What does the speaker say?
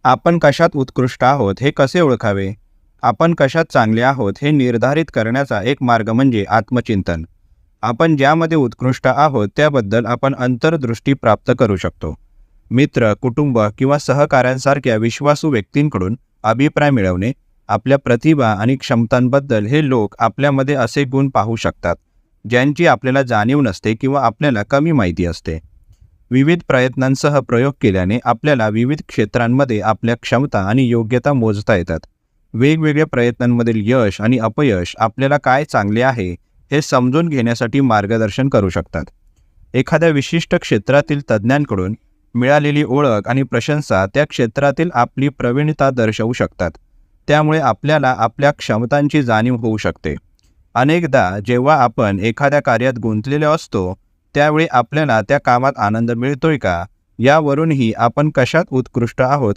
आपण कशात उत्कृष्ट आहोत हे कसे ओळखावे? आपण कशात चांगले आहोत हे निर्धारित करण्याचा एक मार्ग म्हणजे आत्मचिंतन. आपण ज्यामध्ये उत्कृष्ट आहोत त्याबद्दल आपण अंतर्दृष्टी प्राप्त करू शकतो. मित्र, कुटुंब किंवा सहकाऱ्यांसारख्या विश्वासू व्यक्तींकडून अभिप्राय मिळवणे, आपल्या प्रतिभा आणि क्षमतांबद्दल हे लोक आपल्यामध्ये असे गुण पाहू शकतात, ज्यांची आपल्याला जाणीव नसते किंवा आपल्याला कमी माहिती असते. विविध प्रयत्नांसह प्रयोग केल्याने आपल्याला विविध क्षेत्रांमध्ये आपल्या क्षमता आणि योग्यता मोजता येतात. वेगवेगळ्या प्रयत्नांमधील यश आणि अपयश आपल्याला काय चांगले आहे हे समजून घेण्यासाठी मार्गदर्शन करू शकतात. एखाद्या विशिष्ट क्षेत्रातील तज्ज्ञांकडून मिळालेली ओळख आणि प्रशंसा त्या क्षेत्रातील आपली प्रवीणता दर्शवू शकतात. त्यामुळे आपल्याला आपल्या क्षमतांची जाणीव होऊ शकते. अनेकदा जेव्हा आपण एखाद्या कार्यात गुंतलेलो असतो त्यावेळी आपल्याला त्या कामात आनंद मिळतोय का यावरूनही आपण कशात उत्कृष्ट आहोत